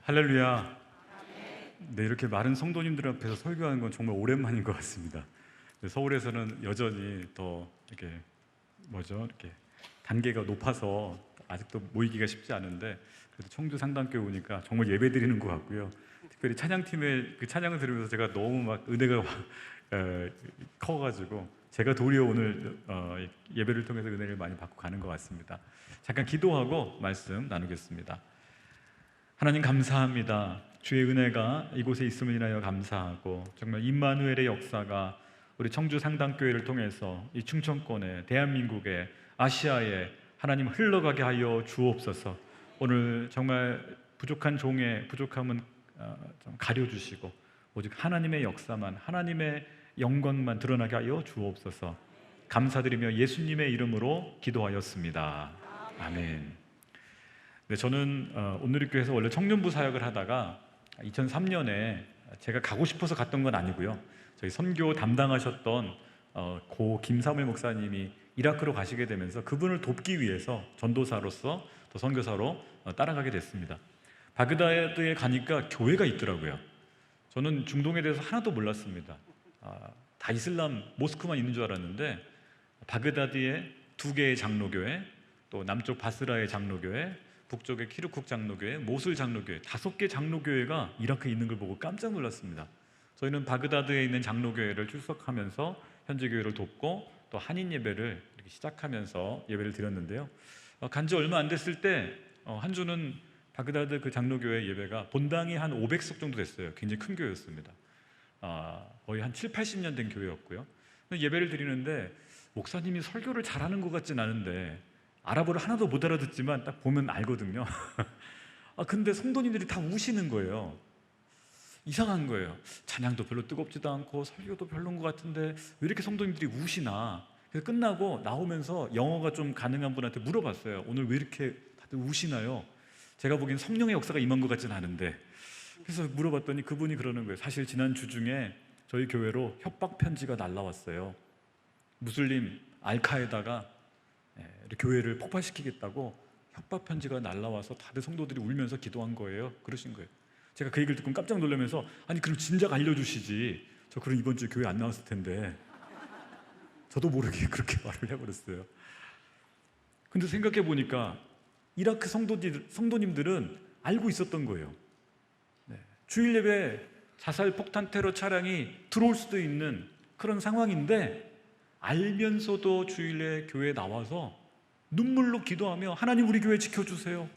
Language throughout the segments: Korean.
할렐루야. 네, 이렇게 많은 성도님들 앞에서 설교하는 건 정말 오랜만인 것 같습니다. 네, 서울에서는 여전히 더 이렇게 단계가 높아서 아직도 모이기가 쉽지 않은데, 그래도 청주 상담교회 오니까 정말 예배 드리는 것 같고요. 특별히 찬양팀의 그 찬양을 들으면서 제가 너무 막 은혜가 커가지고 제가 도리어 오늘 예배를 통해서 은혜를 많이 받고 가는 것 같습니다. 잠깐 기도하고 말씀 나누겠습니다. 하나님 감사합니다. 주의 은혜가 이곳에 있음을 인하여 감사하고, 정말 임마누엘의 역사가 우리 청주 상담교회를 통해서 이 충청권에, 대한민국에, 아시아에 하나님 흘러가게 하여 주옵소서. 오늘 정말 부족한 종의 부족함은 좀 가려주시고, 오직 하나님의 역사만, 하나님의 영광만 드러나게 하여 주옵소서. 감사드리며 예수님의 이름으로 기도하였습니다. 아멘. 네, 저는 온누리교회에서 원래 청년부 사역을 하다가 2003년에 제가 가고 싶어서 갔던 건 아니고요. 저희 선교 담당하셨던 고 김사무엘 목사님이 이라크로 가시게 되면서 그분을 돕기 위해서 전도사로서 또 선교사로 따라가게 됐습니다. 바그다드에 가니까 교회가 있더라고요. 저는 중동에 대해서 하나도 몰랐습니다. 다 이슬람 모스크만 있는 줄 알았는데, 바그다드에 2개의 장로교회, 또 남쪽 바스라의 장로교회, 북쪽의 키르쿡 장로교회, 모술 장로교회, 5개 장로교회가 이라크에 있는 걸 보고 깜짝 놀랐습니다. 저희는 바그다드에 있는 장로교회를 출석하면서 현지 교회를 돕고, 또 한인 예배를 이렇게 시작하면서 예배를 드렸는데요. 간지 얼마 안 됐을 때 한 주는 바그다드 그 장로교회 예배가 본당이 한 500석 정도 됐어요. 굉장히 큰 교회였습니다. 거의 한 7, 80년 된 교회였고요. 예배를 드리는데 목사님이 설교를 잘하는 것 같진 않은데, 아랍어를 하나도 못 알아듣지만 딱 보면 알거든요. 근데 성도님들이 다 우시는 거예요. 이상한 거예요. 찬양도 별로 뜨겁지도 않고 설교도 별로인 것 같은데 왜 이렇게 성도님들이 우시나. 그래서 끝나고 나오면서 영어가 좀 가능한 분한테 물어봤어요. 오늘 왜 이렇게 다들 우시나요? 제가 보기엔 성령의 역사가 임한 것 같진 않은데. 그래서 물어봤더니 그분이 그러는 거예요. 사실 지난 주 중에 저희 교회로 협박 편지가 날라왔어요. 무슬림 알카에다가 교회를 폭파시키겠다고 협박 편지가 날라와서 다들 성도들이 울면서 기도한 거예요. 그러신 거예요. 제가 그 얘기를 듣고 깜짝 놀라면서, 아니 그럼 진작 알려주시지, 저 그럼 이번 주에 교회 안 나왔을 텐데. 저도 모르게 그렇게 말을 해버렸어요. 근데 생각해 보니까 이라크 성도님들은 알고 있었던 거예요. 주일 예배 자살 폭탄 테러 차량이 들어올 수도 있는 그런 상황인데, 알면서도 주일에 교회에 나와서 눈물로 기도하며, 하나님 우리 교회 지켜주세요,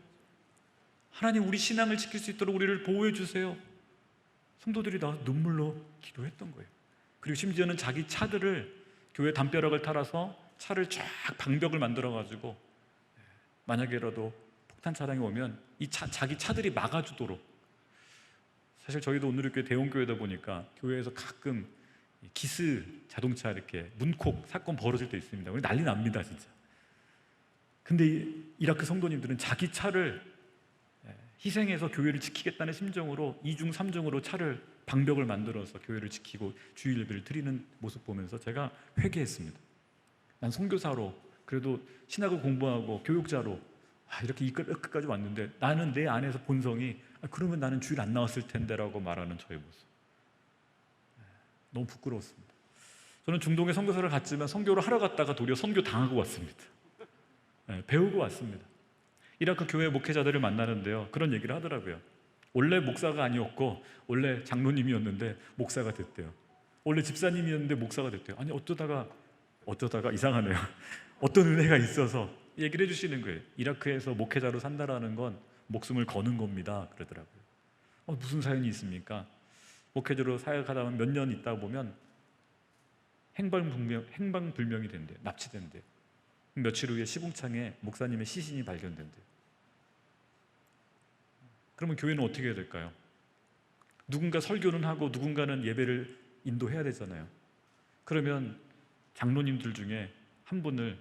하나님 우리 신앙을 지킬 수 있도록 우리를 보호해 주세요. 성도들이 나와서 눈물로 기도했던 거예요. 그리고 심지어는 자기 차들을, 교회 담벼락을 타라서 차를 쫙 방벽을 만들어 가지고 만약에라도 폭탄 차량이 오면 자기 차들이 막아주도록. 사실 저희도 온누리교회 대형교회다 보니까 교회에서 가끔 기스 자동차 이렇게 문콕 사건 벌어질 때 있습니다. 우리 난리 납니다 진짜. 근데 이라크 성도님들은 자기 차를 희생해서 교회를 지키겠다는 심정으로 2중 3중으로 차를 방벽을 만들어서 교회를 지키고 주일 예배를 드리는 모습 보면서 제가 회개했습니다. 난 선교사로, 그래도 신학을 공부하고 교육자로 이렇게 이 끝까지 왔는데, 나는 내 안에서 본성이 그러면 나는 주일 안 나왔을 텐데 라고 말하는 저의 모습, 너무 부끄러웠습니다. 저는 중동에 선교사를 갔지만 선교를 하러 갔다가 도리어 선교 당하고 왔습니다. 배우고 왔습니다. 이라크 교회 목회자들을 만나는데요, 그런 얘기를 하더라고요. 원래 목사가 아니었고 원래 장로님이었는데 목사가 됐대요. 원래 집사님이었는데 목사가 됐대요. 아니 어쩌다가 이상하네요. 어떤 은혜가 있어서 얘기를 해주시는 거예요. 이라크에서 목회자로 산다라는 건 목숨을 거는 겁니다 그러더라고요. 무슨 사연이 있습니까? 목회자로 사역하다 보면 몇 년 있다 보면 행방불명이 된대요. 납치된대요. 며칠 후에 시궁창에 목사님의 시신이 발견된대요. 그러면 교회는 어떻게 해야 될까요? 누군가 설교는 하고 누군가는 예배를 인도해야 되잖아요. 그러면 장로님들 중에 한 분을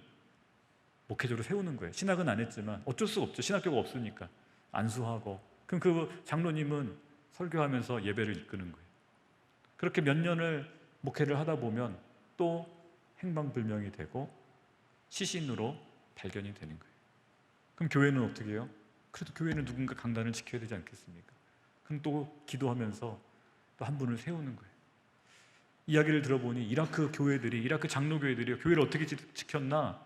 목회자로 세우는 거예요. 신학은 안 했지만 어쩔 수 없죠. 신학교가 없으니까 안수하고. 그럼 그 장로님은 설교하면서 예배를 이끄는 거예요. 그렇게 몇 년을 목회를 하다 보면 또 행방불명이 되고 시신으로 발견이 되는 거예요. 그럼 교회는 어떻게 해요? 그래도 교회는 누군가 강단을 지켜야 되지 않겠습니까? 그럼 또 기도하면서 또 한 분을 세우는 거예요. 이야기를 들어보니 이라크 교회들이, 이라크 장로교회들이 교회를 어떻게 지켰나?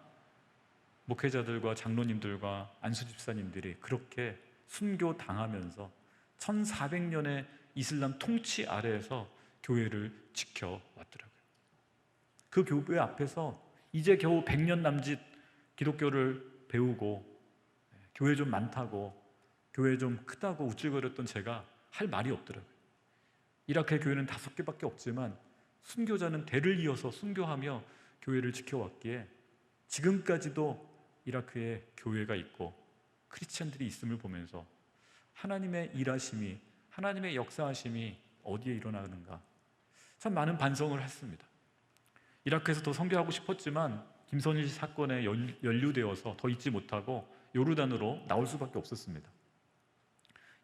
목회자들과 장로님들과 안수 집사님들이 그렇게 순교당하면서 1400년의 이슬람 통치 아래에서 교회를 지켜왔더라고요. 그 교회 앞에서 이제 겨우 100년 남짓 기독교를 배우고 교회 좀 많다고, 교회 좀 크다고 우쭐거렸던 제가 할 말이 없더라고요. 이라크의 교회는 5개밖에 없지만 순교자는 대를 이어서 순교하며 교회를 지켜왔기에 지금까지도 이라크에 교회가 있고 크리스찬들이 있음을 보면서 하나님의 일하심이, 하나님의 역사하심이 어디에 일어나는가, 참 많은 반성을 했습니다. 이라크에서 더 선교하고 싶었지만 김선일 사건에 연루되어서 더 있지 못하고 요르단으로 나올 수밖에 없었습니다.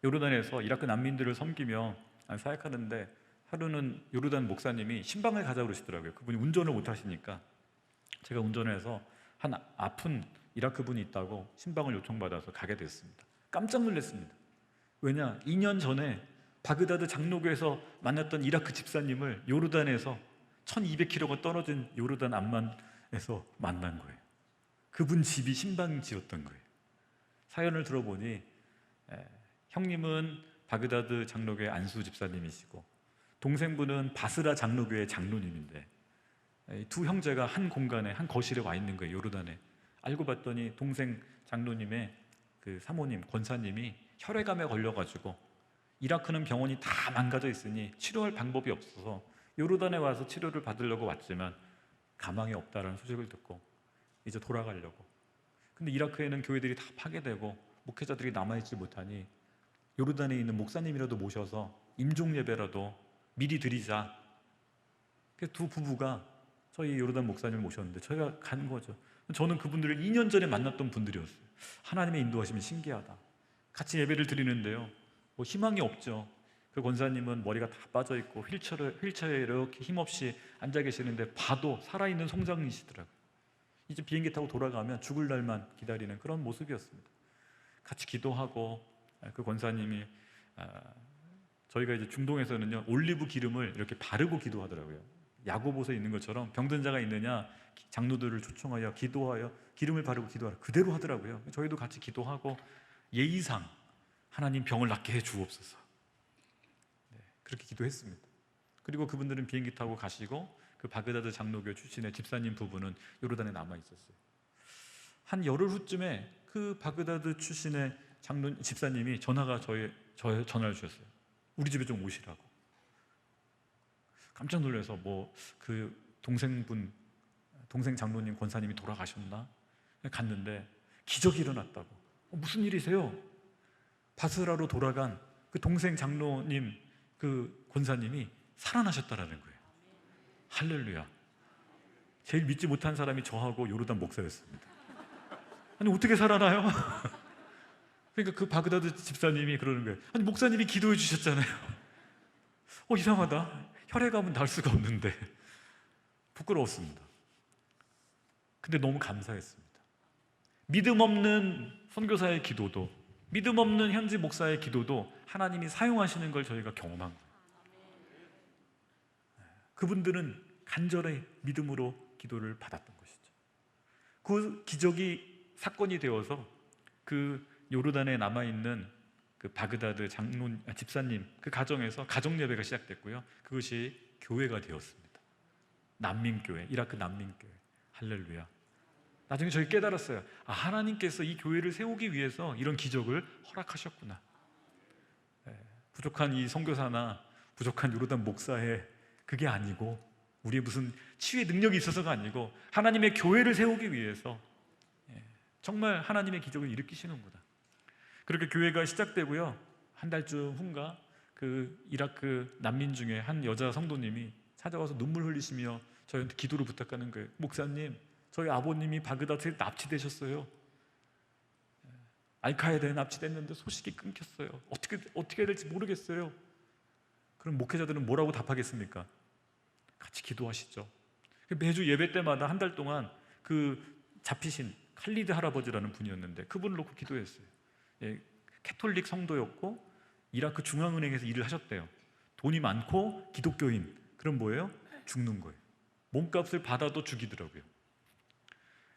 요르단에서 이라크 난민들을 섬기며 사역하는데 하루는 요르단 목사님이 신방을 가자고 그러시더라고요. 그분이 운전을 못 하시니까 제가 운전을 해서 한 아픈 이라크 분이 있다고 신방을 요청받아서 가게 됐습니다. 깜짝 놀랐습니다. 왜냐? 2년 전에 바그다드 장로교에서 만났던 이라크 집사님을 요르단에서 1200km가 떨어진 요르단 암만에서 만난 거예요. 그분 집이 신방지였던 거예요. 사연을 들어보니 형님은 바그다드 장로교의 안수 집사님이시고 동생분은 바스라 장로교의 장로님인데 두 형제가 한 공간에, 한 거실에 와 있는 거예요. 요르단에. 알고 봤더니 동생 장로님의 그 사모님, 권사님이 혈액암에 걸려가지고 이라크는 병원이 다 망가져 있으니 치료할 방법이 없어서 요르단에 와서 치료를 받으려고 왔지만 가망이 없다라는 소식을 듣고 이제 돌아가려고. 근데 이라크에는 교회들이 다 파괴되고 목회자들이 남아있지 못하니 요르단에 있는 목사님이라도 모셔서 임종 예배라도 미리 드리자. 그래서 두 부부가 저희 요르단 목사님을 모셨는데 저희가 간 거죠. 저는 그분들을 2년 전에 만났던 분들이었어요. 하나님의 인도하심이 신기하다. 같이 예배를 드리는데요, 뭐 희망이 없죠. 그 권사님은 머리가 다 빠져 있고 휠체어에 이렇게 힘없이 앉아 계시는데 봐도 살아있는 송장이시더라고요. 이제 비행기 타고 돌아가면 죽을 날만 기다리는 그런 모습이었습니다. 같이 기도하고 그 권사님이 저희가 이제 중동에서는요 올리브 기름을 이렇게 바르고 기도하더라고요. 야고보서에 있는 것처럼 병든 자가 있느냐 장로들을 초청하여 기도하여 기름을 바르고 기도하라 그대로 하더라고요. 저희도 같이 기도하고 예의상 하나님 병을 낫게 해 주옵소서, 그렇게 기도했습니다. 그리고 그분들은 비행기 타고 가시고 그 바그다드 장로교 출신의 집사님 부부는 요르단에 남아 있었어요. 한 열흘 후쯤에 그 바그다드 출신의 집사님이 저에 전화를 주셨어요. 우리 집에 좀 오시라고. 깜짝 놀라서 그 동생 장로님 권사님이 돌아가셨나? 갔는데 기적이 일어났다고. 무슨 일이세요? 바스라로 돌아간 그 동생 장로님 그 권사님이 살아나셨다라는 거예요. 할렐루야. 제일 믿지 못한 사람이 저하고 요르단 목사였습니다. 아니 어떻게 살아나요? 그러니까 그 바그다드 집사님이 그러는 거예요. 아니 목사님이 기도해 주셨잖아요. 이상하다. 혈액암은 날 수가 없는데. 부끄러웠습니다. 근데 너무 감사했습니다. 믿음 없는 선교사의 기도도, 믿음 없는 현지 목사의 기도도 하나님이 사용하시는 걸 저희가 경험한 거예요. 그분들은 간절히 믿음으로 기도를 받았던 것이죠. 그 기적이 사건이 되어서 그 요르단에 남아있는 그 바그다드 집사님 그 가정에서 가정 예배가 시작됐고요. 그것이 교회가 되었습니다. 난민교회, 이라크 난민교회. 할렐루야. 나중에 저희 깨달았어요. 하나님께서 이 교회를 세우기 위해서 이런 기적을 허락하셨구나. 부족한 이 선교사나 부족한 요르단 목사의 그게 아니고 우리의 무슨 치유의 능력이 있어서가 아니고 하나님의 교회를 세우기 위해서 정말 하나님의 기적을 일으키시는구나. 그렇게 교회가 시작되고요. 한 달쯤 후인가 그 이라크 난민 중에 한 여자 성도님이 찾아와서 눈물 흘리시며 저희한테 기도를 부탁하는 거예요. 목사님, 저희 아버님이 바그다드에 납치되셨어요. 알카에다에 납치됐는데 소식이 끊겼어요. 어떻게 해야 될지 모르겠어요. 그럼 목회자들은 뭐라고 답하겠습니까? 같이 기도하시죠. 매주 예배 때마다 한 달 동안 그 잡히신 칼리드 할아버지라는 분이었는데 그분을 놓고 기도했어요. 캐톨릭 성도였고 이라크 중앙은행에서 일을 하셨대요. 돈이 많고 기독교인. 그럼 뭐예요? 죽는 거예요. 몸값을 받아도 죽이더라고요.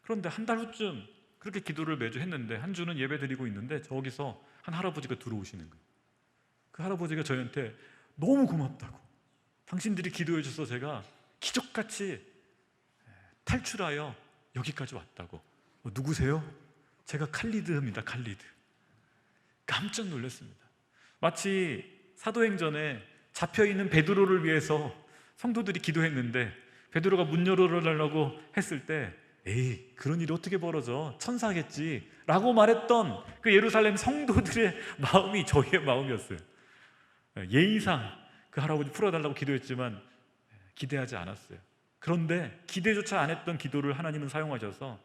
그런데 한 달 후쯤 그렇게 기도를 매주 했는데 한 주는 예배 드리고 있는데 저기서 한 할아버지가 들어오시는 거예요. 그 할아버지가 저희한테 너무 고맙다고, 당신들이 기도해 줘서 제가 기적같이 탈출하여 여기까지 왔다고. 누구세요? 제가 칼리드입니다. 칼리드. 깜짝 놀랐습니다. 마치 사도행전에 잡혀있는 베드로를 위해서 성도들이 기도했는데 베드로가 문 열어달라고 했을 때 에이, 그런 일이 어떻게 벌어져? 천사겠지 라고 말했던 그 예루살렘 성도들의 마음이 저희의 마음이었어요. 예의상 그 할아버지 풀어달라고 기도했지만 기대하지 않았어요. 그런데 기대조차 안 했던 기도를 하나님은 사용하셔서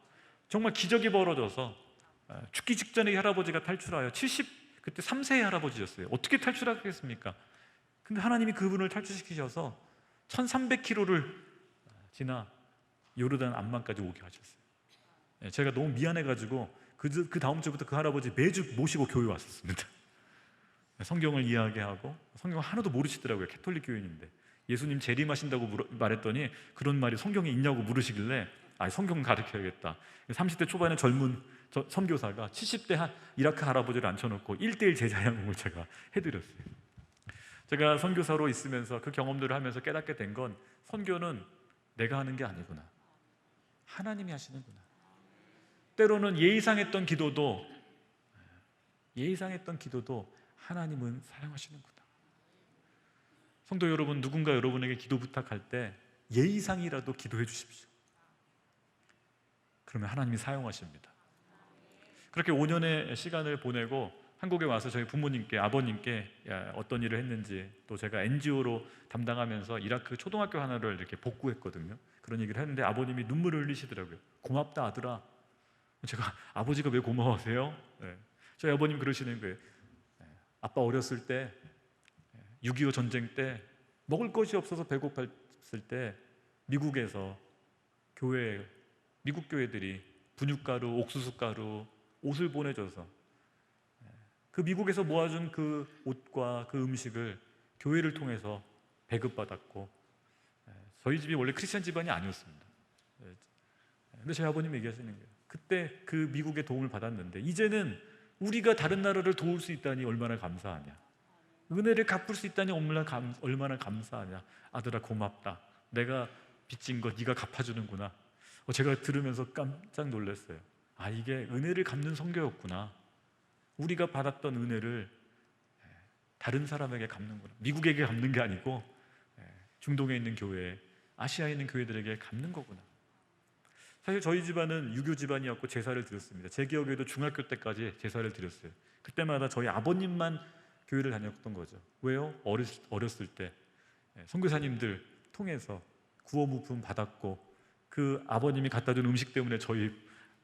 정말 기적이 벌어져서 죽기 직전에 이 할아버지가 탈출하여 그때 3세의 할아버지였어요. 어떻게 탈출하겠습니까? 근데 하나님이 그분을 탈출시키셔서 1300km를 지나 요르단 암만까지 오게 하셨어요. 제가 너무 미안해가지고 그 다음 주부터 그 할아버지 매주 모시고 교회 왔었습니다. 성경을 이야기하고, 성경을 하나도 모르시더라고요. 캐톨릭 교인인데 예수님 재림하신다고 말했더니 그런 말이 성경에 있냐고 물으시길래 성경 가르쳐야겠다. 30대 초반의 젊은 선교사가 70대 이라크 할아버지를 앉혀놓고 1:1 제자양궁을 제가 해드렸어요. 제가 선교사로 있으면서 그 경험들을 하면서 깨닫게 된 건 선교는 내가 하는 게 아니구나, 하나님이 하시는구나. 때로는 예의상했던 기도도 하나님은 사용하시는구나. 성도 여러분, 누군가 여러분에게 기도 부탁할 때 예의상이라도 기도해 주십시오. 그러면 하나님이 사용하십니다. 그렇게 5년의 시간을 보내고 한국에 와서 저희 부모님께, 아버님께 어떤 일을 했는지, 또 제가 NGO로 담당하면서 이라크 초등학교 하나를 이렇게 복구했거든요. 그런 얘기를 했는데 아버님이 눈물을 흘리시더라고요. 고맙다 아들아. 제가 아버지가 왜 고마워하세요? 저희 아버님 그러시는 거예요. 아빠 어렸을 때 6.25 전쟁 때 먹을 것이 없어서 배고팠을 때 미국에서 미국 교회들이 분유가루, 옥수수가루, 옷을 보내줘서 그 미국에서 모아준 그 옷과 그 음식을 교회를 통해서 배급받았고, 저희 집이 원래 크리스천 집안이 아니었습니다. 근데 저희 아버님이 얘기하시는 거예요. 그때 그 미국의 도움을 받았는데 이제는 우리가 다른 나라를 도울 수 있다니 얼마나 감사하냐, 은혜를 갚을 수 있다니 얼마나 감사하냐. 아들아 고맙다, 내가 빚진 거 네가 갚아주는구나. 제가 들으면서 깜짝 놀랐어요. 이게 은혜를 갚는 선교였구나. 우리가 받았던 은혜를 다른 사람에게 갚는구나. 미국에게 갚는 게 아니고 중동에 있는 교회, 아시아에 있는 교회들에게 갚는 거구나. 사실 저희 집안은 유교 집안이었고 제사를 드렸습니다. 제 기억에도 중학교 때까지 제사를 드렸어요. 그때마다 저희 아버님만 교회를 다녔던 거죠. 왜요? 어렸을 때 선교사님들 통해서 구호물품 받았고, 그 아버님이 갖다 준 음식 때문에 저희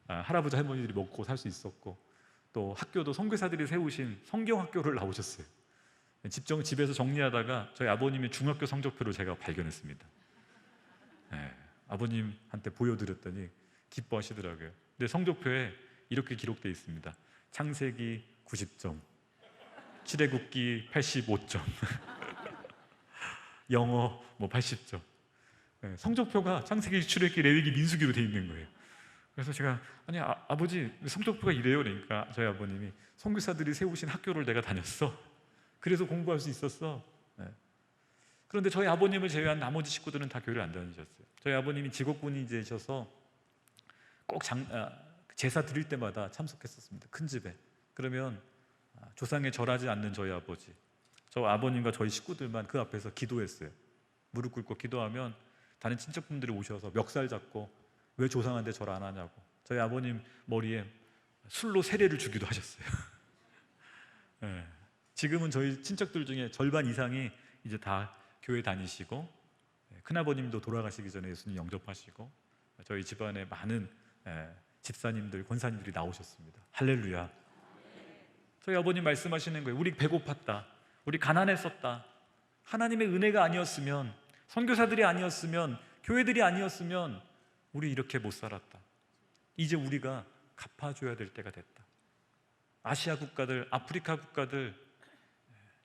할아버지 할머니들이 먹고 살 수 있었고, 또 학교도 선교사들이 세우신 성경학교를 나오셨어요. 집에서 정리하다가 저희 아버님의 중학교 성적표를 제가 발견했습니다. 아버님한테 보여드렸더니 기뻐하시더라고요. 근데 성적표에 이렇게 기록되어 있습니다. 창세기 90점, 출애굽기 85점, 영어 80점. 성적표가 창세기, 출애굽기, 레위기, 민수기로 되어 있는 거예요. 그래서 제가 아버지 성적표가 이래요. 그러니까 저희 아버님이 선교사들이 세우신 학교를 내가 다녔어. 그래서 공부할 수 있었어. 그런데 저희 아버님을 제외한 나머지 식구들은 다 교회를 안 다니셨어요. 저희 아버님이 직업군인이셔서 꼭 제사 드릴 때마다 참석했었습니다. 큰 집에. 그러면 조상에 절하지 않는 저희 아버지, 저 아버님과 저희 식구들만 그 앞에서 기도했어요. 무릎 꿇고 기도하면 다른 친척분들이 오셔서 멱살 잡고 왜 조상한테 절 안 하냐고 저희 아버님 머리에 술로 세례를 주기도 하셨어요. 지금은 저희 친척들 중에 절반 이상이 이제 다 교회 다니시고, 큰아버님도 돌아가시기 전에 예수님 영접하시고, 저희 집안에 많은 집사님들, 권사님들이 나오셨습니다. 할렐루야. 저희 아버님 말씀하시는 거예요. 우리 배고팠다, 우리 가난했었다. 하나님의 은혜가 아니었으면, 선교사들이 아니었으면, 교회들이 아니었으면 우리 이렇게 못 살았다. 이제 우리가 갚아줘야 될 때가 됐다. 아시아 국가들, 아프리카 국가들,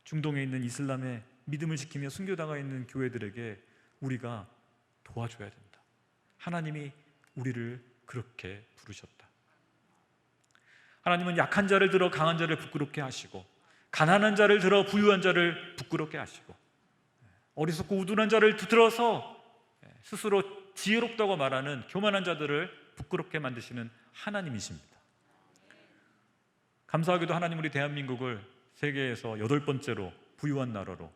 중동에 있는 이슬람의 믿음을 지키며 순교당하 있는 교회들에게 우리가 도와줘야 된다. 하나님이 우리를 그렇게 부르셨다. 하나님은 약한 자를 들어 강한 자를 부끄럽게 하시고, 가난한 자를 들어 부유한 자를 부끄럽게 하시고, 어리석고 우둔한 자를 들어서 스스로 지혜롭다고 말하는 교만한 자들을 부끄럽게 만드시는 하나님이십니다. 감사하게도 하나님 우리 대한민국을 세계에서 8번째로 부유한 나라로,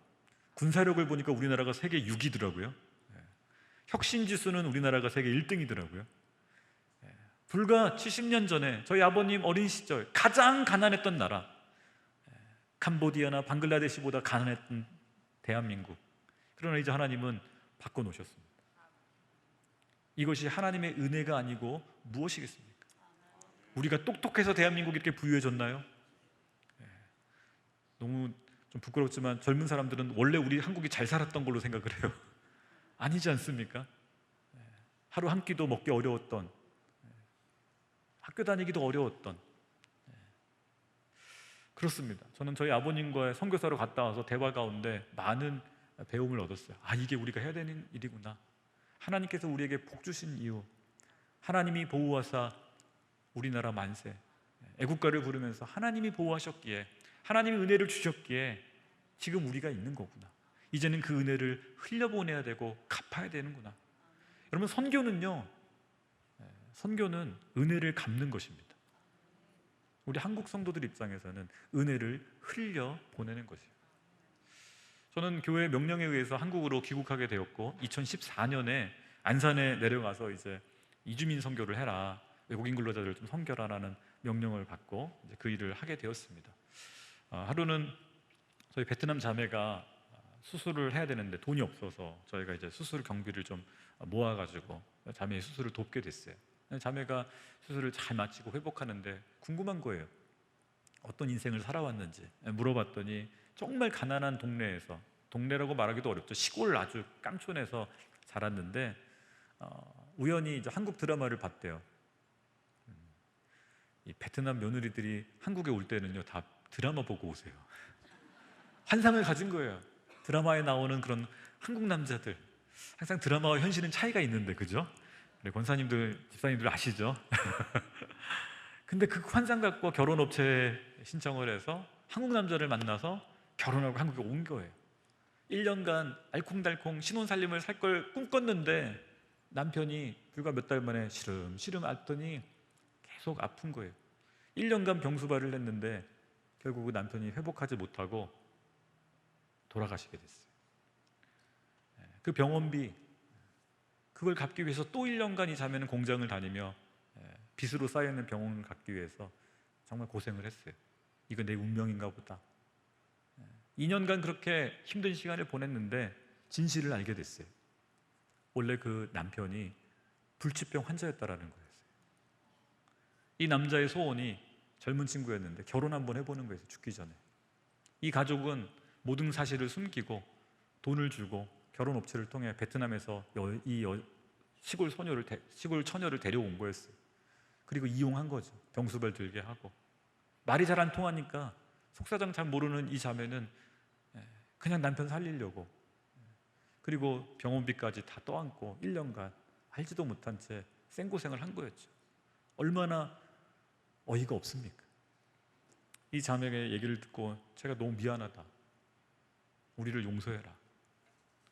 군사력을 보니까 우리나라가 세계 6위더라고요. 혁신지수는 우리나라가 세계 1등이더라고요. 불과 70년 전에 저희 아버님 어린 시절 가장 가난했던 나라, 캄보디아나 방글라데시보다 가난했던 대한민국. 그러나 이제 하나님은 바꿔놓으셨습니다. 이것이 하나님의 은혜가 아니고 무엇이겠습니까? 우리가 똑똑해서 대한민국이 이렇게 부유해졌나요? 너무 좀 부끄럽지만 젊은 사람들은 원래 우리 한국이 잘 살았던 걸로 생각을 해요. 아니지 않습니까? 하루 한 끼도 먹기 어려웠던, 학교 다니기도 어려웠던, 그렇습니다. 저는 저희 아버님과의 선교사로 갔다 와서 대화 가운데 많은 배움을 얻었어요. 아, 이게 우리가 해야 되는 일이구나. 하나님께서 우리에게 복 주신 이유, 하나님이 보호하사 우리나라 만세, 애국가를 부르면서 하나님이 보호하셨기에, 하나님이 은혜를 주셨기에 지금 우리가 있는 거구나. 이제는 그 은혜를 흘려보내야 되고 갚아야 되는구나. 여러분, 선교는 은혜를 갚는 것입니다. 우리 한국 성도들 입장에서는 은혜를 흘려보내는 것이에요. 저는 교회 명령에 의해서 한국으로 귀국하게 되었고, 2014년에 안산에 내려가서 이제 이주민 선교를 해라, 외국인 근로자들을 좀 선교하라는 명령을 받고 이제 그 일을 하게 되었습니다. 하루는 저희 베트남 자매가 수술을 해야 되는데 돈이 없어서 저희가 이제 수술 경비를 좀 모아가지고 자매의 수술을 돕게 됐어요. 자매가 수술을 잘 마치고 회복하는데 궁금한 거예요. 어떤 인생을 살아왔는지 물어봤더니 정말 가난한 동네에서, 동네라고 말하기도 어렵죠. 시골 아주 깡촌에서 자랐는데 우연히 이제 한국 드라마를 봤대요. 이 베트남 며느리들이 한국에 올 때는요 다 드라마 보고 오세요. 환상을 가진 거예요. 드라마에 나오는 그런 한국 남자들, 항상 드라마와 현실은 차이가 있는데, 그죠? 권사님들, 집사님들 아시죠? 근데 그 환상 갖고 결혼업체에 신청을 해서 한국 남자를 만나서 결혼하고 한국에 온 거예요. 1년간 알콩달콩 신혼살림을 살 걸 꿈꿨는데 남편이 불과 몇 달 만에 시름시름 앓더니 계속 아픈 거예요. 1년간 병수발을 했는데 결국 남편이 회복하지 못하고 돌아가시게 됐어요. 그 병원비, 그걸 갚기 위해서 또 1년간 이 자매는 공장을 다니며 빚으로 쌓여있는 병원을 갚기 위해서 정말 고생을 했어요. 이거 내 운명인가 보다. 2년간 그렇게 힘든 시간을 보냈는데 진실을 알게 됐어요. 원래 그 남편이 불치병 환자였다라는 거였어요. 이 남자의 소원이, 젊은 친구였는데 결혼 한번 해보는 거였어요. 죽기 전에. 이 가족은 모든 사실을 숨기고 돈을 주고 결혼업체를 통해 베트남에서 시골 처녀를 데려온 거였어요. 그리고 이용한 거죠. 병수발 들게 하고. 말이 잘 안 통하니까 속사정 잘 모르는 이 자매는 그냥 남편 살리려고, 그리고 병원비까지 다 떠안고 1년간 알지도 못한 채 생고생을 한 거였죠. 얼마나 어이가 없습니까? 이 자매의 얘기를 듣고 제가 너무 미안하다, 우리를 용서해라.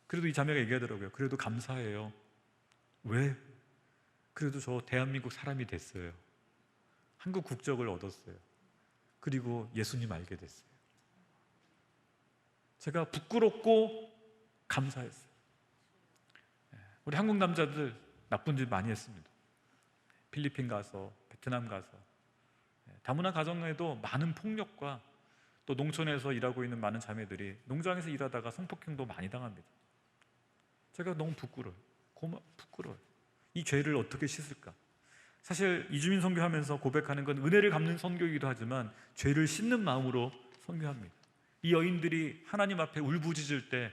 그래도 이 자매가 얘기하더라고요. 그래도 감사해요. 왜? 그래도 저 대한민국 사람이 됐어요. 한국 국적을 얻었어요. 그리고 예수님 알게 됐어요. 제가 부끄럽고 감사했어요. 우리 한국 남자들 나쁜 짓 많이 했습니다. 필리핀 가서, 베트남 가서, 다문화 가정에도 많은 폭력과 또 농촌에서 일하고 있는 많은 자매들이 농장에서 일하다가 성폭행도 많이 당합니다. 제가 너무 부끄러워요. 부끄러워요. 이 죄를 어떻게 씻을까? 사실 이주민 선교하면서 고백하는 건 은혜를 갚는 선교이기도 하지만 죄를 씻는 마음으로 선교합니다. 이 여인들이 하나님 앞에 울부짖을 때,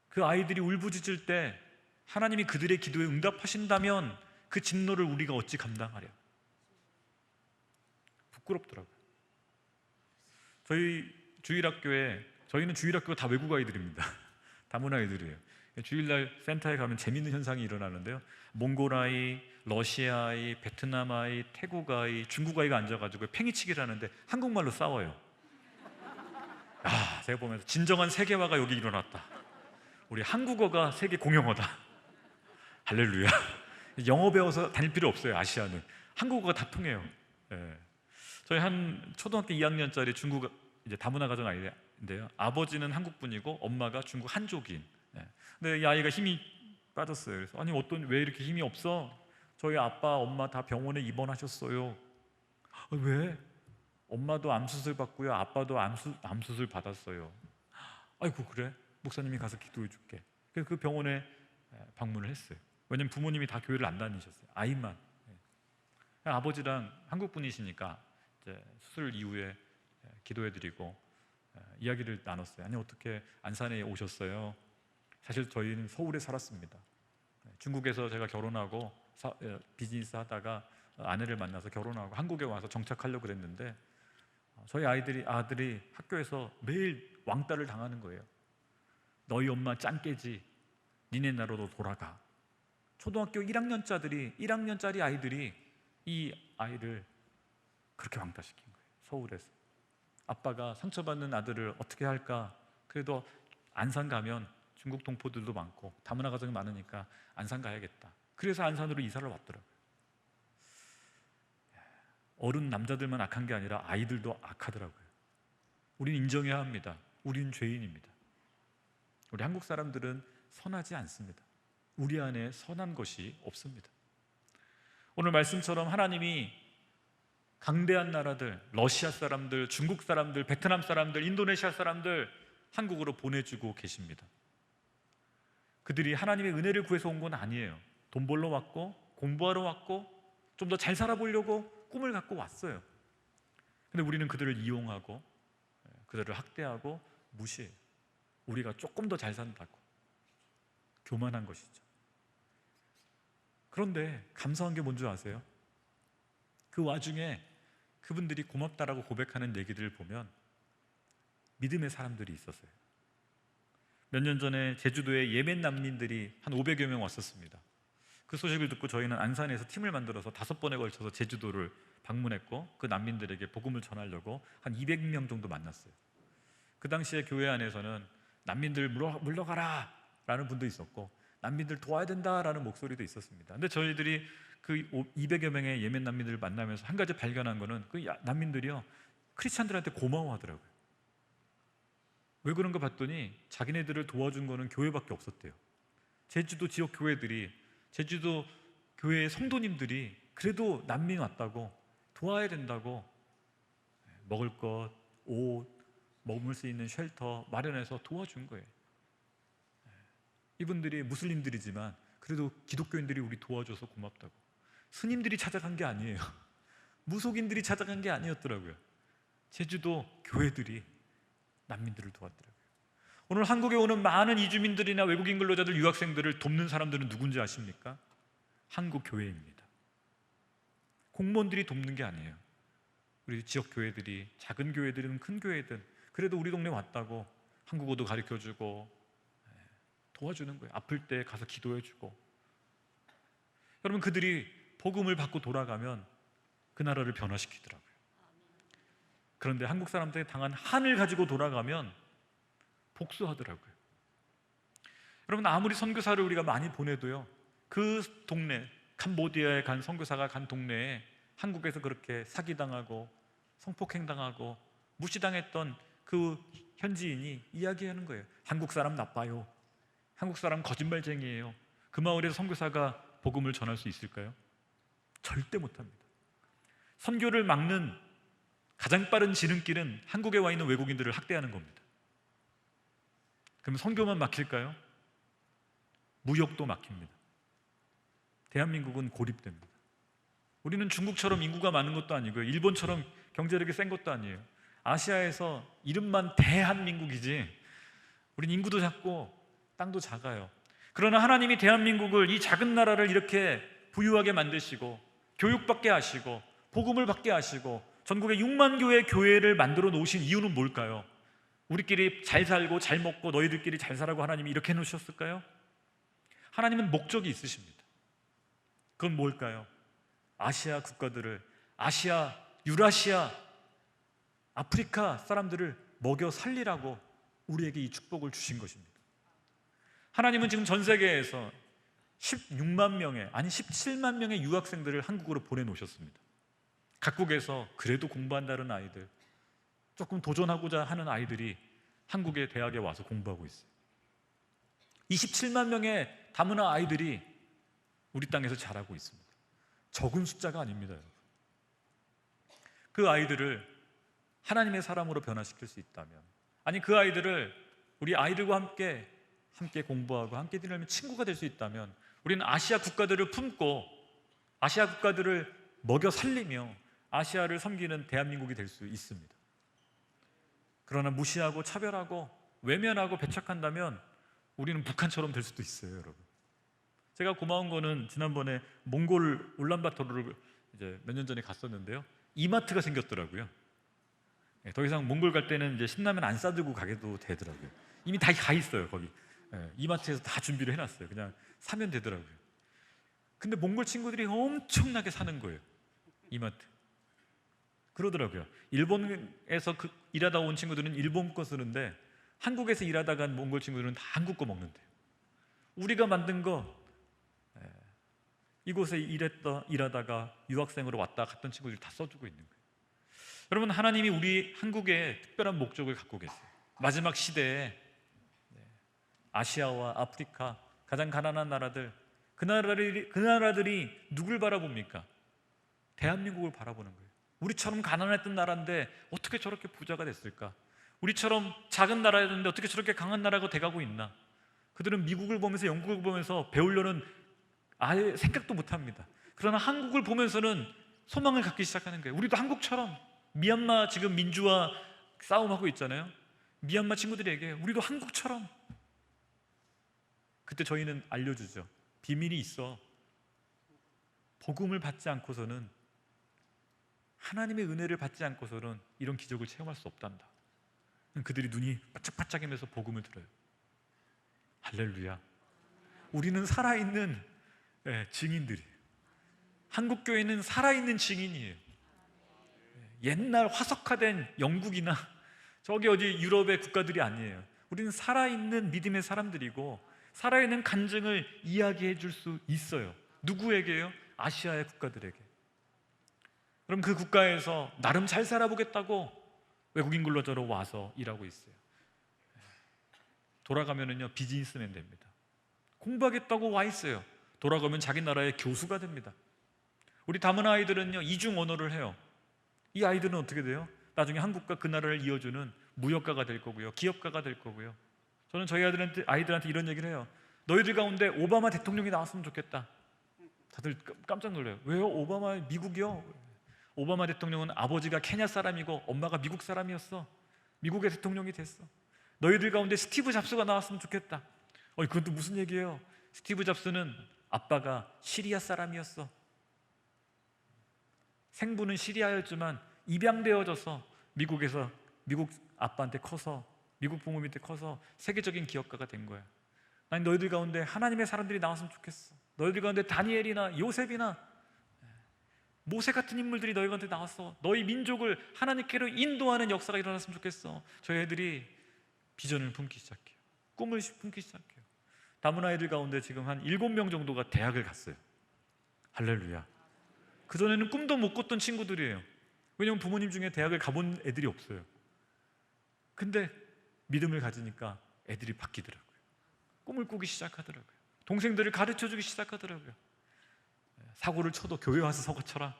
그 아이들이 울부짖을 때 하나님이 그들의 기도에 응답하신다면 그 진노를 우리가 어찌 감당하랴? 부끄럽더라고요. 저희 주일학교에, 저희는 주일학교가 다 외국 아이들입니다. 다문 아이들이에요. 주일날 센터에 가면 재밌는 현상이 일어나는데요. 몽골 아이, 러시아 아이, 베트남 아이, 태국 아이, 중국 아이가 앉아가지고 팽이치기를 하는데 한국말로 싸워요. 제가 보면서 진정한 세계화가 여기 일어났다. 우리 한국어가 세계 공용어다. 할렐루야. 영어 배워서 다닐 필요 없어요. 아시아는 한국어가 다 통해요. 예. 저희 한 초등학교 2학년짜리 중국 이제 다문화 가정 아이인데요. 아버지는 한국 분이고 엄마가 중국 한족인. 예. 근데 이 아이가 힘이 빠졌어요. 그래서 아니 왜 이렇게 힘이 없어? 저희 아빠 엄마 다 병원에 입원하셨어요. 왜? 엄마도 암 수술 받고요. 아빠도 암 수술 받았어요. 아이고 그래? 목사님이 가서 기도해 줄게. 그래서 그 병원에 방문을 했어요. 왜냐면 부모님이 다 교회를 안 다니셨어요. 아이만. 아버지랑 한국 분이시니까 이제 수술 이후에 기도해드리고 이야기를 나눴어요. 아니 어떻게 안산에 오셨어요? 사실 저희는 서울에 살았습니다. 중국에서 제가 결혼하고 비즈니스 하다가 아내를 만나서 결혼하고 한국에 와서 정착하려고 그랬는데 저희 아들이 학교에서 매일 왕따를 당하는 거예요. 너희 엄마 짱깨지. 니네 나라로 돌아가. 초등학교 1학년짜리 아이들이 이 아이를 그렇게 왕따시킨 거예요. 서울에서. 아빠가 상처받는 아들을 어떻게 할까? 그래도 안산 가면 중국 동포들도 많고 다문화 가정이 많으니까 안산 가야겠다. 그래서 안산으로 이사를 왔더라고요. 어른 남자들만 악한 게 아니라 아이들도 악하더라고요. 우린 인정해야 합니다. 우린 죄인입니다. 우리 한국 사람들은 선하지 않습니다. 우리 안에 선한 것이 없습니다. 오늘 말씀처럼 하나님이 강대한 나라들, 러시아 사람들, 중국 사람들, 베트남 사람들, 인도네시아 사람들 한국으로 보내주고 계십니다. 그들이 하나님의 은혜를 구해서 온 건 아니에요. 돈 벌러 왔고 공부하러 왔고 좀 더 잘 살아보려고 꿈을 갖고 왔어요. 근데 우리는 그들을 이용하고 그들을 학대하고 무시해요. 우리가 조금 더 잘 산다고 교만한 것이죠. 그런데 감사한 게 뭔지 아세요? 그 와중에 그분들이 고맙다라고 고백하는 얘기들을 보면 믿음의 사람들이 있었어요. 몇 년 전에 제주도에 예멘 난민들이 한 500여 명 왔었습니다. 그 소식을 듣고 저희는 안산에서 팀을 만들어서 5번에 걸쳐서 제주도를 방문했고 그 난민들에게 복음을 전하려고 한 200명 정도 만났어요. 그 당시에 교회 안에서는 난민들 물러가라 라는 분도 있었고 난민들 도와야 된다라는 목소리도 있었습니다. 근데 저희들이 그 200여 명의 예멘 난민들을 만나면서 한 가지 발견한 거는 그 난민들이요 크리스찬들한테 고마워하더라고요. 왜 그런가 봤더니 자기네들을 도와준 거는 교회밖에 없었대요. 제주도 지역 교회들이, 제주도 교회의 성도님들이 그래도 난민 왔다고 도와야 된다고 먹을 것, 옷, 머물 수 있는 쉘터 마련해서 도와준 거예요. 이분들이 무슬림들이지만 그래도 기독교인들이 우리 도와줘서 고맙다고. 스님들이 찾아간 게 아니에요. 무속인들이 찾아간 게 아니었더라고요. 제주도 교회들이 난민들을 도왔더라고요. 오늘 한국에 오는 많은 이주민들이나 외국인 근로자들, 유학생들을 돕는 사람들은 누군지 아십니까? 한국 교회입니다. 공무원들이 돕는 게 아니에요. 우리 지역 교회들이, 작은 교회들은 큰 교회든 그래도 우리 동네 왔다고 한국어도 가르쳐주고 도와주는 거예요. 아플 때 가서 기도해주고. 여러분, 그들이 복음을 받고 돌아가면 그 나라를 변화시키더라고요. 그런데 한국 사람들이 당한 한을 가지고 돌아가면 복수하더라고요. 여러분, 아무리 선교사를 우리가 많이 보내도요, 그 동네, 캄보디아에 간 선교사가 간 동네에 한국에서 그렇게 사기당하고 성폭행당하고 무시당했던 그 현지인이 이야기하는 거예요. 한국 사람 나빠요. 한국 사람 거짓말쟁이에요. 그 마을에서 선교사가 복음을 전할 수 있을까요? 절대 못합니다. 선교를 막는 가장 빠른 지름길은 한국에 와 있는 외국인들을 학대하는 겁니다. 그럼 선교만 막힐까요? 무역도 막힙니다. 대한민국은 고립됩니다. 우리는 중국처럼 인구가 많은 것도 아니고요, 일본처럼 경제력이 센 것도 아니에요. 아시아에서 이름만 대한민국이지 우린 인구도 작고 땅도 작아요. 그러나 하나님이 대한민국을, 이 작은 나라를 이렇게 부유하게 만드시고 교육받게 하시고 복음을 받게 하시고 전국에 6만 교회 교회를 만들어 놓으신 이유는 뭘까요? 우리끼리 잘 살고 잘 먹고 너희들끼리 잘 살라고 하나님이 이렇게 해놓으셨을까요? 하나님은 목적이 있으십니다. 그건 뭘까요? 아시아 국가들을, 아시아, 유라시아, 아프리카 사람들을 먹여 살리라고 우리에게 이 축복을 주신 것입니다. 하나님은 지금 전 세계에서 16만 명의, 아니 17만 명의 유학생들을 한국으로 보내놓으셨습니다. 각국에서 그래도 공부한다는 아이들, 조금 도전하고자 하는 아이들이 한국의 대학에 와서 공부하고 있어요. 27만 명의 다문화 아이들이 우리 땅에서 자라고 있습니다. 적은 숫자가 아닙니다, 여러분. 그 아이들을 하나님의 사람으로 변화시킬 수 있다면, 아니 그 아이들을 우리 아이들과 함께 공부하고 함께 지내면 친구가 될 수 있다면, 우리는 아시아 국가들을 품고 아시아 국가들을 먹여 살리며 아시아를 섬기는 대한민국이 될 수 있습니다. 그러나 무시하고 차별하고 외면하고 배척한다면 우리는 북한처럼 될 수도 있어요, 여러분. 제가 고마운 거는 지난번에 몽골 울란바토르를 이제 몇 년 전에 갔었는데요. 이마트가 생겼더라고요. 더 이상 몽골 갈 때는 이제 신라면 안 싸들고 가게도 되더라고요. 이미 다 가 있어요, 거기. 이마트에서 다 준비를 해놨어요. 그냥 사면 되더라고요. 근데 몽골 친구들이 엄청나게 사는 거예요, 이마트. 그러더라고요. 일본에서 일하다 온 친구들은 일본 거 쓰는데 한국에서 일하다가 몽골 친구들은 다 한국 거 먹는데요. 우리가 만든 거, 이곳에 일하다가 유학생으로 왔다 갔던 친구들이 다 써주고 있는 거예요. 여러분, 하나님이 우리 한국에 특별한 목적을 갖고 계세요. 마지막 시대에 아시아와 아프리카 가장 가난한 나라들, 그 나라들이 누굴 바라봅니까? 대한민국을 바라보는 거예요. 우리처럼 가난했던 나라인데 어떻게 저렇게 부자가 됐을까? 우리처럼 작은 나라였는데 어떻게 저렇게 강한 나라가 돼가고 있나? 그들은 미국을 보면서 영국을 보면서 배우려는 아예 생각도 못합니다. 그러나 한국을 보면서는 소망을 갖기 시작하는 거예요. 우리도 한국처럼, 미얀마 지금 민주화 싸움하고 있잖아요. 미얀마 친구들이 얘기해요. 우리도 한국처럼. 그때 저희는 알려주죠. 비밀이 있어. 복음을 받지 않고서는, 하나님의 은혜를 받지 않고서는 이런 기적을 체험할 수 없단다. 그들이 눈이 바짝바짝이면서 복음을 들어요. 할렐루야. 우리는 살아있는 증인들이에요. 한국교회는 살아있는 증인이에요. 옛날 화석화된 영국이나 저기 어디 유럽의 국가들이 아니에요. 우리는 살아있는 믿음의 사람들이고 살아있는 간증을 이야기해 줄 수 있어요. 누구에게요? 아시아의 국가들에게. 그럼 그 국가에서 나름 잘 살아보겠다고 외국인 근로자로 와서 일하고 있어요. 돌아가면은요, 비즈니스맨 됩니다. 공부하겠다고 와 있어요. 돌아가면 자기 나라의 교수가 됩니다. 우리 다문화 아이들은요, 이중 언어를 해요. 이 아이들은 어떻게 돼요? 나중에 한국과 그 나라를 이어주는 무역가가 될 거고요, 기업가가 될 거고요. 저는 저희 아이들한테 이런 얘기를 해요. 너희들 가운데 오바마 대통령이 나왔으면 좋겠다. 다들 깜짝 놀라요. 왜요? 오바마 미국이요? 오바마 대통령은 아버지가 케냐 사람이고 엄마가 미국 사람이었어. 미국의 대통령이 됐어. 너희들 가운데 스티브 잡스가 나왔으면 좋겠다. 그건 또 무슨 얘기예요? 스티브 잡스는 아빠가 시리아 사람이었어. 생부는 시리아였지만 입양되어져서 미국 아빠한테 커서, 미국 부모 밑에 커서 세계적인 기업가가 된 거야. 난 너희들 가운데 하나님의 사람들이 나왔으면 좋겠어. 너희들 가운데 다니엘이나 요셉이나 모세 같은 인물들이 너희 가운데 나왔어. 너희 민족을 하나님께로 인도하는 역사가 일어났으면 좋겠어. 저희 애들이 비전을 품기 시작해요. 꿈을 품기 시작해요. 다문화 애들 가운데 지금 한 7명 정도가 대학을 갔어요. 할렐루야. 그전에는 꿈도 못 꿨던 친구들이에요. 왜냐하면 부모님 중에 대학을 가본 애들이 없어요. 근데 믿음을 가지니까 애들이 바뀌더라고요. 꿈을 꾸기 시작하더라고요. 동생들을 가르쳐주기 시작하더라고요. 사고를 쳐도 교회 와서 사고 쳐라.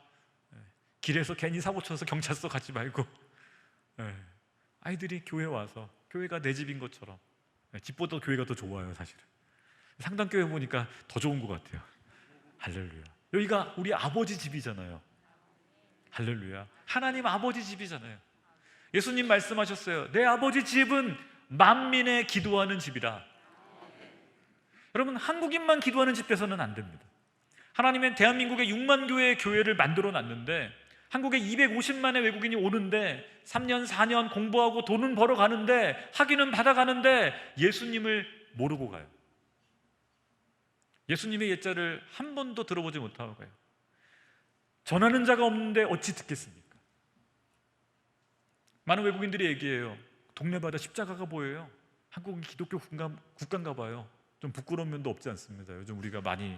길에서 괜히 사고 쳐서 경찰서 가지 말고. 아이들이 교회 와서, 교회가 내 집인 것처럼. 집보다 교회가 더 좋아요, 사실은. 상담교회 보니까 더 좋은 것 같아요. 할렐루야. 여기가 우리 아버지 집이잖아요. 할렐루야. 하나님 아버지 집이잖아요. 예수님 말씀하셨어요. 내 아버지 집은 만민의 기도하는 집이라. 여러분, 한국인만 기도하는 집 돼서는 안 됩니다. 하나님은 대한민국에 6만 교회의 교회를 만들어 놨는데 한국에 250만의 외국인이 오는데 3년, 4년 공부하고 돈은 벌어가는데 학위는 받아가는데 예수님을 모르고 가요. 예수님의 옛자를 한 번도 들어보지 못하고 가요. 전하는 자가 없는데 어찌 듣겠습니까? 많은 외국인들이 얘기해요. 동네마다 십자가가 보여요. 한국은 기독교 국가인가 봐요. 좀 부끄러운 면도 없지 않습니다. 요즘 우리가 많이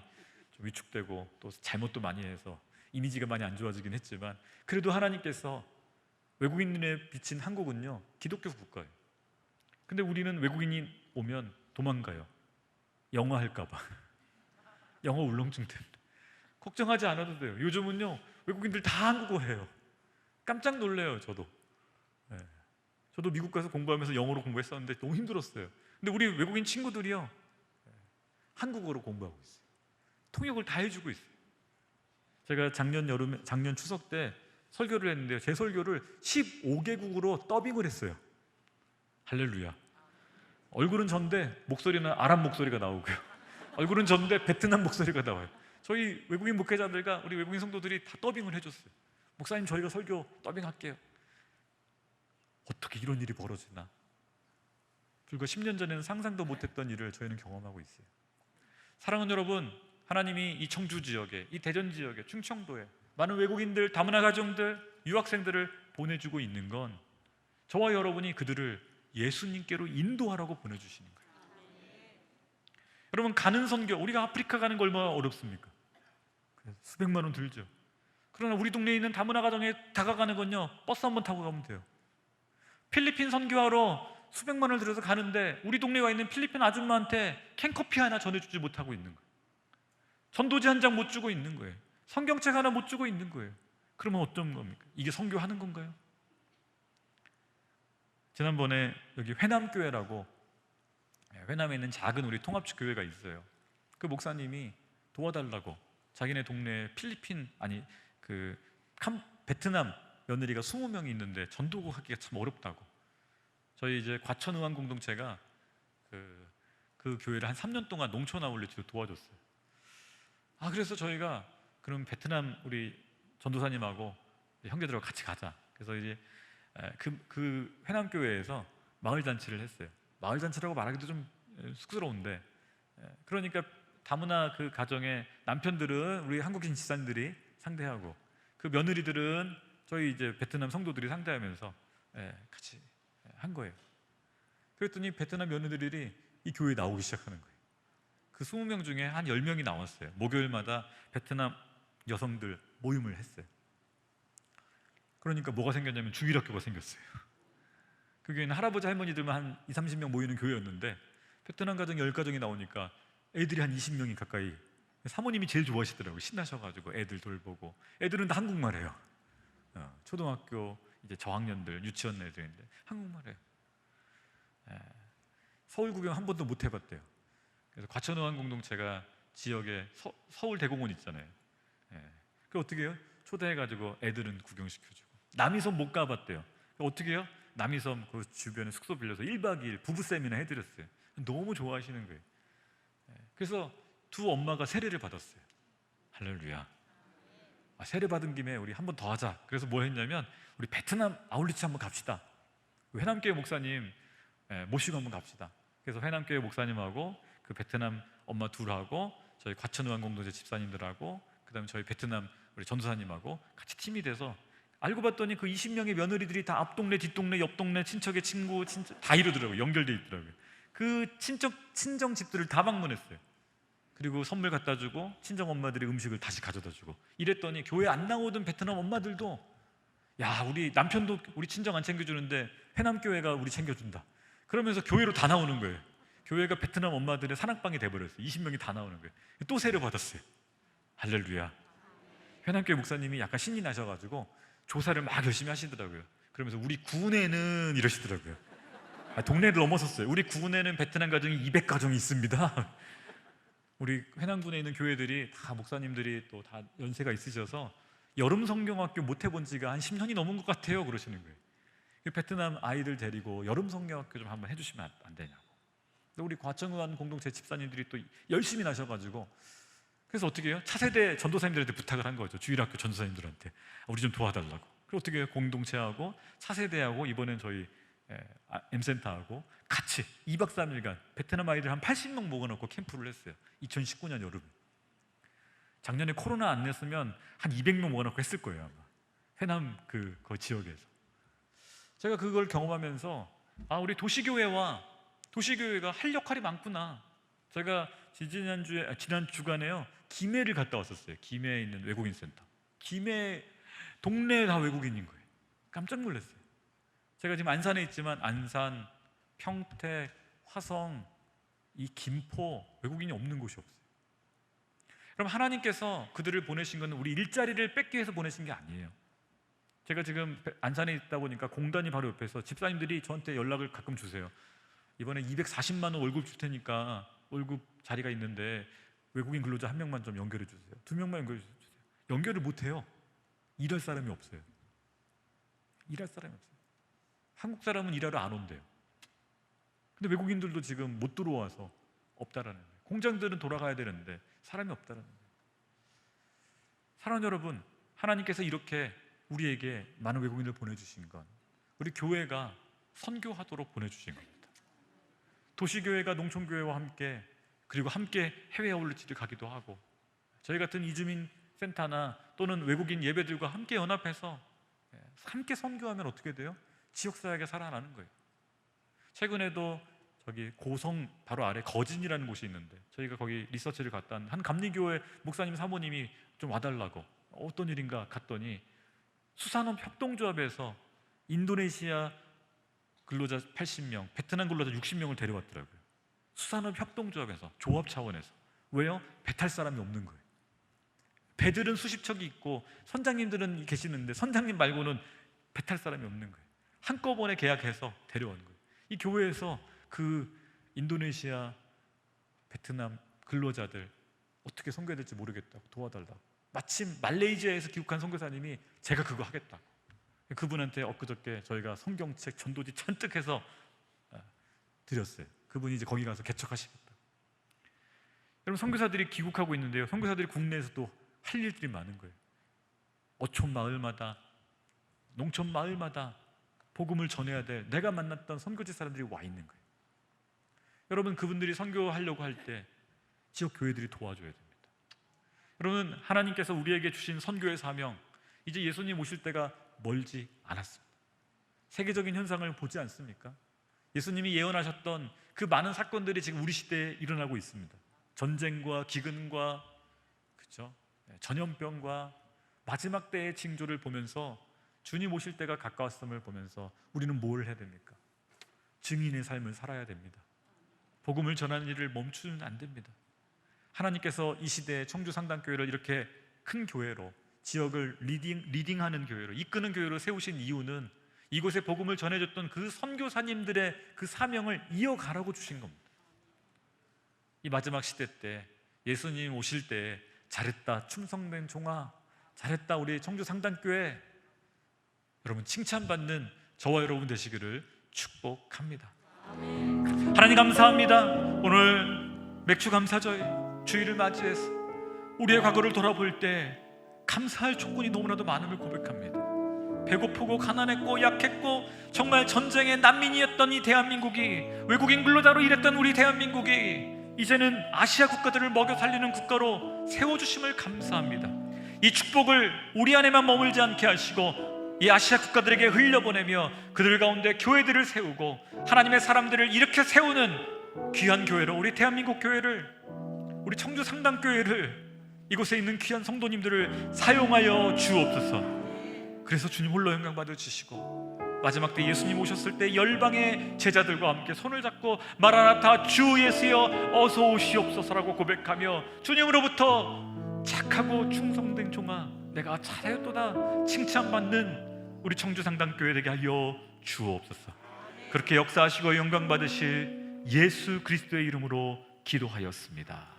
좀 위축되고 또 잘못도 많이 해서 이미지가 많이 안 좋아지긴 했지만, 그래도 하나님께서 외국인에 비친 한국은요 기독교 국가예요. 근데 우리는 외국인이 오면 도망가요. 영어 할까 봐. 영어 울렁증 때문에. 걱정하지 않아도 돼요. 요즘은요 외국인들 다 한국어 해요. 깜짝 놀래요. 저도 저도 미국 가서 공부하면서 영어로 공부했었는데 너무 힘들었어요. 근데 우리 외국인 친구들이요 한국어로 공부하고 있어요. 통역을 다 해주고 있어요. 제가 작년 추석 때 설교를 했는데요, 제 설교를 15개국으로 더빙을 했어요. 할렐루야. 얼굴은 전데 목소리는 아랍 목소리가 나오고요, 얼굴은 전데 베트남 목소리가 나와요. 저희 외국인 목회자들과 우리 외국인 성도들이 다 더빙을 해줬어요. 목사님, 저희가 설교 더빙할게요. 어떻게 이런 일이 벌어지나. 불과 10년 전에는 상상도 못했던 일을 저희는 경험하고 있어요. 사랑하는 여러분, 하나님이 이 청주 지역에, 이 대전 지역에, 충청도에 많은 외국인들, 다문화 가정들, 유학생들을 보내주고 있는 건 저와 여러분이 그들을 예수님께로 인도하라고 보내주시는 거예요. 여러분, 가는 선교, 우리가 아프리카 가는 거 얼마나 어렵습니까? 수백만 원 들죠. 그러나 우리 동네에 있는 다문화 가정에 다가가는 건요 버스 한번 타고 가면 돼요. 필리핀 선교하러 수백만 원을 들여서 가는데 우리 동네에 와 있는 필리핀 아줌마한테 캔커피 하나 전해주지 못하고 있는 거예요. 전도지 한 장 못 주고 있는 거예요. 성경책 하나 못 주고 있는 거예요. 그러면 어떤 겁니까? 이게 선교하는 건가요? 지난번에 여기 회남교회라고, 회남에 있는 작은 우리 통합식 교회가 있어요. 그 목사님이 도와달라고 자기네 동네에 필리핀, 아니 베트남 며느리가 20명이 있는데 전도하기가 참 어렵다고, 저희 이제 과천의원 공동체가 그 교회를 한 3년 동안 농촌 아울렛으로 도와줬어요. 그래서 저희가 그럼 베트남 우리 전도사님하고 형제들하고 같이 가자. 그래서 이제 그 회남교회에서 마을잔치를 했어요. 마을잔치라고 말하기도 좀 쑥스러운데, 그러니까 다문화 그 가정의 남편들은 우리 한국인 집사님들이 상대하고, 그 며느리들은 저희 이제 베트남 성도들이 상대하면서 같이 한 거예요. 그랬더니 베트남 며느리들이 이 교회에 나오기 시작하는 거예요. 그 20명 중에 한 10명이 나왔어요. 목요일마다 베트남 여성들 모임을 했어요. 그러니까 뭐가 생겼냐면 주일학교가 생겼어요. 그 교회는 할아버지 할머니들만 한 20-30명 모이는 교회였는데 베트남 가정 10가정이 나오니까 애들이 한 20명이 가까이, 사모님이 제일 좋아하시더라고요. 신나셔가지고 애들 돌보고. 애들은 다 한국말 해요. 초등학교 이제 저학년들, 유치원 애들인데 한국말 해요. 서울 구경 한 번도 못 해봤대요. 그래서 과천의원 공동체가 지역에 서울 대공원 있잖아요. 그 어떻게 해요? 초대해가지고 애들은 구경시켜주고. 남이섬 못 가봤대요. 어떻게 해요? 남이섬 그 주변에 숙소 빌려서 1박 2일 부부 세미나 해드렸어요. 너무 좋아하시는 거예요. 그래서 두 엄마가 세례를 받았어요. 할렐루야. 세례 받은 김에 우리 한 번 더 하자. 그래서 뭐 했냐면 우리 베트남 아울리치 한번 갑시다. 회남교회 목사님 모시고 한번 갑시다. 그래서 회남교회 목사님하고 그 베트남 엄마 둘하고 저희 과천의원 공동체 집사님들하고 그다음에 저희 베트남 우리 전도사님하고 같이 팀이 돼서, 알고 봤더니 그 20명의 며느리들이 다 앞동네 뒷동네 옆동네 친척의 친구 다 이러더라고요. 연결돼 있더라고요. 그 친정 집들을 다 방문했어요. 그리고 선물 갖다 주고 친정 엄마들이 음식을 다시 가져다 주고 이랬더니 교회 안 나오던 베트남 엄마들도, 야, 우리 남편도 우리 친정 안 챙겨주는데 회남교회가 우리 챙겨준다. 그러면서 교회로 다 나오는 거예요. 교회가 베트남 엄마들의 사랑방이 돼버렸어요. 20명이 다 나오는 거예요. 또 세례 받았어요. 할렐루야. 회남교회 목사님이 약간 신이 나셔가지고 조사를 막 열심히 하시더라고요. 그러면서 우리 구내는 이러시더라고요. 동네를 넘어섰어요. 우리 구내는 베트남 가정이 200가정이 있습니다. 우리 회남군에 있는 교회들이 다 목사님들이 또 다 연세가 있으셔서 여름 성경학교 못 해본 지가 한 10년이 넘은 것 같아요. 그러시는 거예요. 베트남 아이들 데리고 여름 성경학교 좀 한번 해주시면 안 되냐고. 우리 과천의원 공동체 집사님들이 또 열심히 나셔가지고 그래서 어떻게 해요? 차세대 전도사님들한테 부탁을 한 거죠. 주일학교 전도사님들한테 우리 좀 도와달라고. 그리고 어떻게 해요? 공동체하고 차세대하고 이번엔 저희 M센터하고 같이 2박 3일간 베트남 아이들 한 80명 모아놓고 캠프를 했어요. 2019년 여름. 작년에 코로나 안 냈으면 한 200명 모아놓고 했을 거예요, 아마. 회남 그 지역에서. 제가 그걸 경험하면서 우리 도시교회가 할 역할이 많구나. 제가 지난 주간에요, 김해를 갔다 왔었어요. 김해에 있는 외국인 센터. 김해 동네에 다 외국인인 거예요. 깜짝 놀랐어요. 제가 지금 안산에 있지만 안산, 평택, 화성, 이 김포 외국인이 없는 곳이 없어요. 그럼 하나님께서 그들을 보내신 건 우리 일자리를 뺏기 위해서 보내신 게 아니에요. 제가 지금 안산에 있다 보니까 공단이 바로 옆에서 집사님들이 저한테 연락을 가끔 주세요. 이번에 240만 원 월급 줄 테니까 월급 자리가 있는데 외국인 근로자 한 명만 좀 연결해 주세요. 2명만 연결해 주세요. 연결을 못 해요. 일할 사람이 없어요. 일할 사람이 없어요. 한국 사람은 일하러 안 온대요. 근데 외국인들도 지금 못 들어와서 없다라는 거예요. 공장들은 돌아가야 되는데 사람이 없다라는 거예요. 사랑하는 여러분, 하나님께서 이렇게 우리에게 많은 외국인을 보내주신 건 우리 교회가 선교하도록 보내주신 겁니다. 도시교회가 농촌교회와 함께, 그리고 함께 해외 아울렛을 가기도 하고, 저희 같은 이주민 센터나 또는 외국인 예배들과 함께 연합해서 함께 선교하면 어떻게 돼요? 지역사회가 살아나는 거예요. 최근에도 저기 고성 바로 아래 거진이라는 곳이 있는데 저희가 거기 리서치를 갔다 한 감리교회 목사님 사모님이 좀 와달라고, 어떤 일인가 갔더니 수산업 협동조합에서 인도네시아 근로자 80명, 베트남 근로자 60명을 데려왔더라고요. 수산업 협동조합에서, 조합 차원에서. 왜요? 배 탈 사람이 없는 거예요. 배들은 수십 척이 있고 선장님들은 계시는데 선장님 말고는 배 탈 사람이 없는 거예요. 한꺼번에 계약해서 데려온 거예요. 이 교회에서 그 인도네시아, 베트남 근로자들 어떻게 선교해야 될지 모르겠다고 도와달라고. 마침 말레이시아에서 귀국한 선교사님이 제가 그거 하겠다고. 그분한테 엊그저께 저희가 성경책 전도지 잔뜩 해서 드렸어요. 그분이 이제 거기 가서 개척하시겠다. 여러분, 선교사들이 귀국하고 있는데요, 선교사들이 국내에서도 할 일들이 많은 거예요. 어촌 마을마다, 농촌 마을마다 복음을 전해야 될 내가 만났던 선교지 사람들이 와 있는 거예요. 여러분, 그분들이 선교하려고 할 때 지역 교회들이 도와줘야 됩니다. 여러분, 하나님께서 우리에게 주신 선교의 사명, 이제 예수님 오실 때가 멀지 않았습니다. 세계적인 현상을 보지 않습니까? 예수님이 예언하셨던 그 많은 사건들이 지금 우리 시대에 일어나고 있습니다. 전쟁과 기근과, 그렇죠? 전염병과 마지막 때의 징조를 보면서 주님 오실 때가 가까웠음을 보면서 우리는 뭘 해야 됩니까? 증인의 삶을 살아야 됩니다. 복음을 전하는 일을 멈추면 안 됩니다. 하나님께서 이 시대에 청주상당교회를 이렇게 큰 교회로, 지역을 리딩하는 교회로, 이끄는 교회로 세우신 이유는 이곳에 복음을 전해줬던 그 선교사님들의 그 사명을 이어가라고 주신 겁니다. 이 마지막 시대 때 예수님 오실 때 잘했다 충성된 종아, 잘했다 우리 청주상당교회, 여러분 칭찬받는 저와 여러분 되시기를 축복합니다. 하나님 감사합니다. 오늘 맥주 감사절 주일을 맞이해서 우리의 과거를 돌아볼 때 감사할 조건이 너무나도 많음을 고백합니다. 배고프고 가난했고 약했고 정말 전쟁의 난민이었던 이 대한민국이, 외국인 근로자로 일했던 우리 대한민국이 이제는 아시아 국가들을 먹여 살리는 국가로 세워주심을 감사합니다. 이 축복을 우리 안에만 머물지 않게 하시고 이 아시아 국가들에게 흘려보내며 그들 가운데 교회들을 세우고 하나님의 사람들을 이렇게 세우는 귀한 교회로, 우리 대한민국 교회를, 우리 청주상당교회를, 이곳에 있는 귀한 성도님들을 사용하여 주옵소서. 그래서 주님 홀로 영광 받으시고 마지막 때 예수님 오셨을 때 열방의 제자들과 함께 손을 잡고 마라나타 주 예수여 어서 오시옵소서라고 고백하며 주님으로부터 착하고 충성된 종아 내가 잘하였도다 칭찬받는 우리 청주상당교회 되게 하여 주옵소서. 그렇게 역사하시고 영광 받으실 예수 그리스도의 이름으로 기도하였습니다.